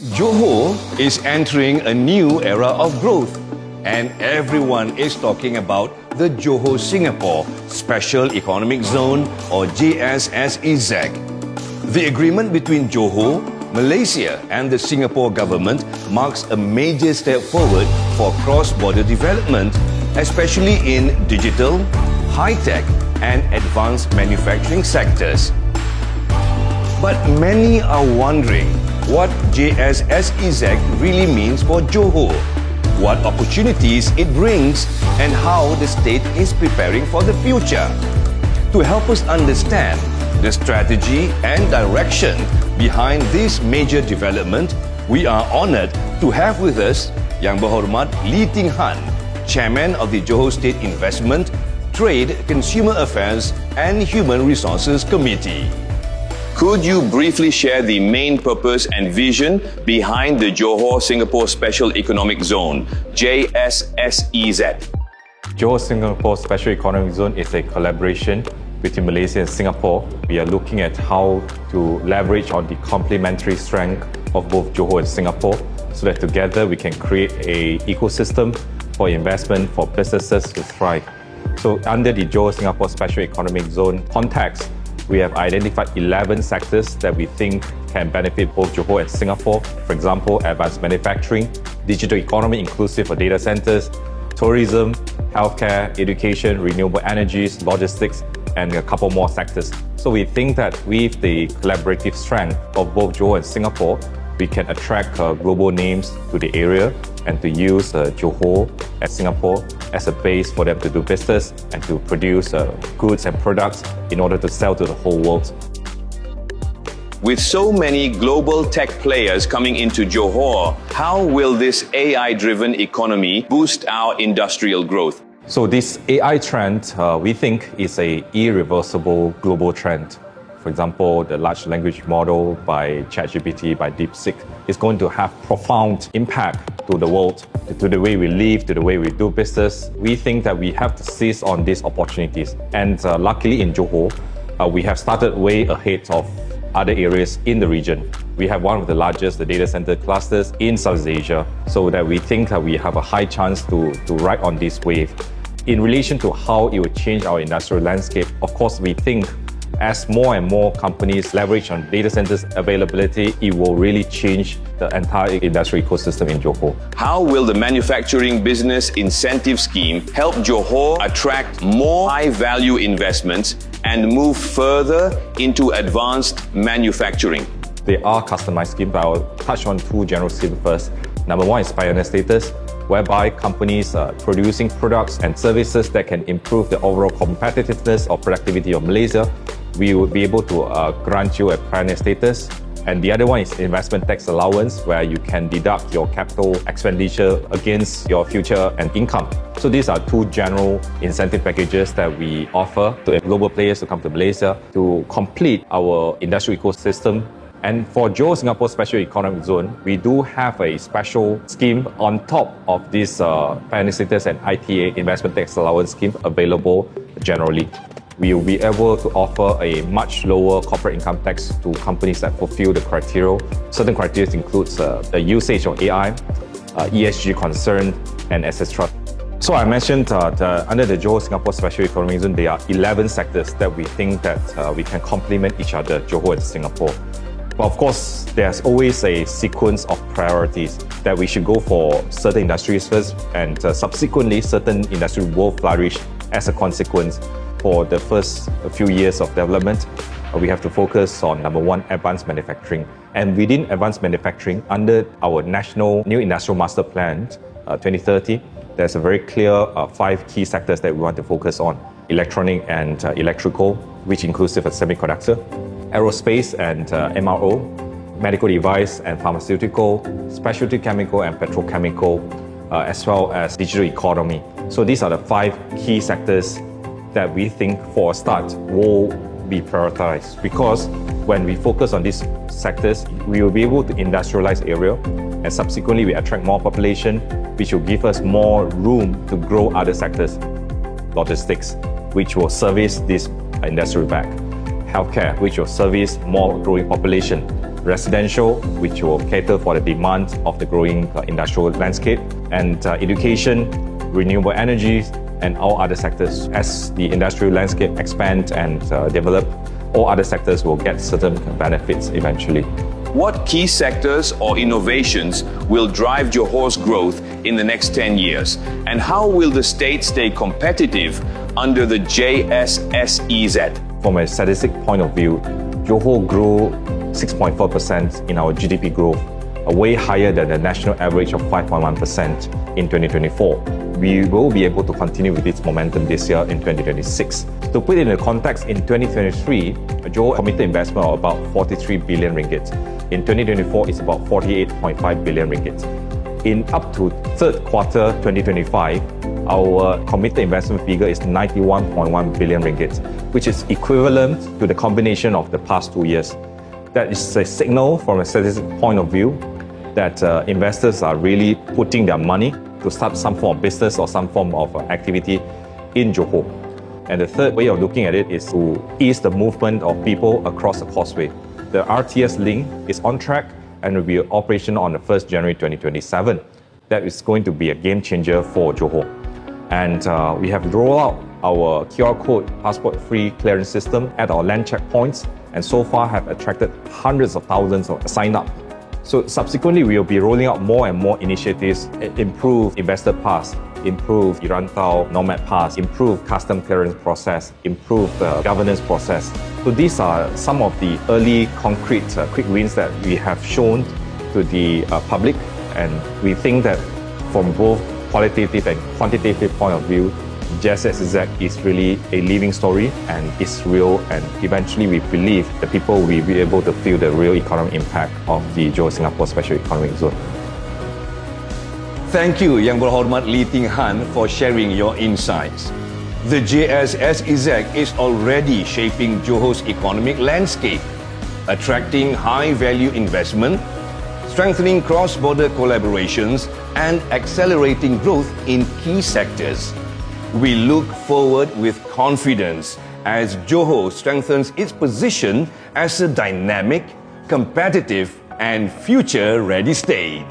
Johor is entering a new era of growth, and everyone is talking about the Johor-Singapore Special Economic Zone or JS-SEZ. The agreement between Johor, Malaysia and the Singapore government marks a major step forward for cross-border development, especially in digital, high-tech and advanced manufacturing sectors. But many are wondering what JS-SEZ really means for Johor, what opportunities it brings, and how the state is preparing for the future. To help us understand the strategy and direction behind this major development, we are honoured to have with us Yang Berhormat Lee Ting Han, Chairman of the Johor State Investment, Trade, Consumer Affairs and Human Resources Committee. Could you briefly share the main purpose and vision behind the Johor-Singapore Special Economic Zone, JS-SEZ? Johor-Singapore Special Economic Zone is a collaboration between Malaysia and Singapore. We are looking at how to leverage on the complementary strength of both Johor and Singapore so that together we can create an ecosystem for investment for businesses to thrive. So under the Johor-Singapore Special Economic Zone context, we have identified 11 sectors that we think can benefit both Johor and Singapore. For example, advanced manufacturing, digital economy inclusive of data centers, tourism, healthcare, education, renewable energies, logistics, and a couple more sectors. So we think that with the collaborative strength of both Johor and Singapore, we can attract global names to the area and to use Johor and Singapore as a base for them to do business and to produce goods and products in order to sell to the whole world. With so many global tech players coming into Johor, how will this AI-driven economy boost our industrial growth? So this AI trend, we think, is an irreversible global trend. For example, the large language model by ChatGPT, by DeepSeek, is going to have profound impact to the world, to the way we live, to the way we do business. We think that we have to seize on these opportunities. And luckily in Johor, we have started way ahead of other areas in the region. We have one of the largest data center clusters in Southeast Asia, so that we think that we have a high chance to ride on this wave. In relation to how it will change our industrial landscape, of course, we think as more and more companies leverage on data centers availability, it will really change the entire industrial ecosystem in Johor. How will the manufacturing business incentive scheme help Johor attract more high-value investments and move further into advanced manufacturing? There are customized schemes, but I'll touch on two general schemes first. Number one is pioneer status, whereby companies are producing products and services that can improve the overall competitiveness or productivity of Malaysia. We will be able to grant you a pioneer status. And the other one is investment tax allowance, where you can deduct your capital expenditure against your future and income. So these are two general incentive packages that we offer to global players to come to Malaysia to complete our industrial ecosystem. And for Johor-Singapore Special Economic Zone, we do have a special scheme on top of this pioneer status and ITA investment tax allowance scheme available generally. We will be able to offer a much lower corporate income tax to companies that fulfill the criteria. Certain criteria includes the usage of AI, ESG concern, and etc. So I mentioned under the Johor-Singapore Special Economic Zone, there are 11 sectors that we think that we can complement each other, Johor and Singapore. But of course, there's always a sequence of priorities that we should go for certain industries first, and subsequently certain industries will flourish as a consequence. For the first few years of development, we have to focus on number one, advanced manufacturing. And within advanced manufacturing, under our National New Industrial Master Plan 2030, there's a very clear 5 key sectors that we want to focus on. Electronic and electrical, which inclusive of semiconductor, aerospace and MRO, medical device and pharmaceutical, specialty chemical and petrochemical, as well as digital economy. So these are the 5 key sectors that we think for a start will be prioritized, because when we focus on these sectors, we will be able to industrialize area, and subsequently we attract more population, which will give us more room to grow other sectors. Logistics, which will service this industrial back. Healthcare, which will service more growing population. residential, which will cater for the demand of the growing industrial landscape, and education, renewable energies, and all other sectors. As the industrial landscape expands and develop, all other sectors will get certain benefits eventually. What key sectors or innovations will drive Johor's growth in the next 10 years? And how will the state stay competitive under the JS-SEZ? From a statistic point of view, Johor grew 6.4% in our GDP growth, way higher than the national average of 5.1% in 2024. We will be able to continue with this momentum this year in 2026. To put it in context, in 2023, Johor committed investment of about 43 billion ringgit. In 2024, it's about 48.5 billion ringgit. In up to third quarter 2025, our committed investment figure is 91.1 billion ringgit, which is equivalent to the combination of the past 2 years. That is a signal from a statistic point of view that investors are really putting their money to start some form of business or some form of activity in Johor. And the third way of looking at it is to ease the movement of people across the causeway. The RTS link is on track and will be operational on the 1st January 2027. That is going to be a game changer for Johor. And we have rolled out our QR code passport-free clearance system at our land checkpoints, and so far have attracted hundreds of thousands of sign-up. So subsequently, we will be rolling out more and more initiatives, improve investor pass, improve Irantau Nomad Pass, improve custom clearance process, improve the governance process. So these are some of the early concrete quick wins that we have shown to the public, and we think that from both qualitative and quantitative point of view, JS-SEZ is really a living story and it's real, and eventually we believe the people will be able to feel the real economic impact of the Johor-Singapore Special Economic Zone. Thank you, Yang Berhormat Lee Ting Han, for sharing your insights. The JS-SEZ is already shaping Johor's economic landscape, attracting high-value investment, strengthening cross-border collaborations, and accelerating growth in key sectors. We look forward with confidence as Johor strengthens its position as a dynamic, competitive, and future-ready state.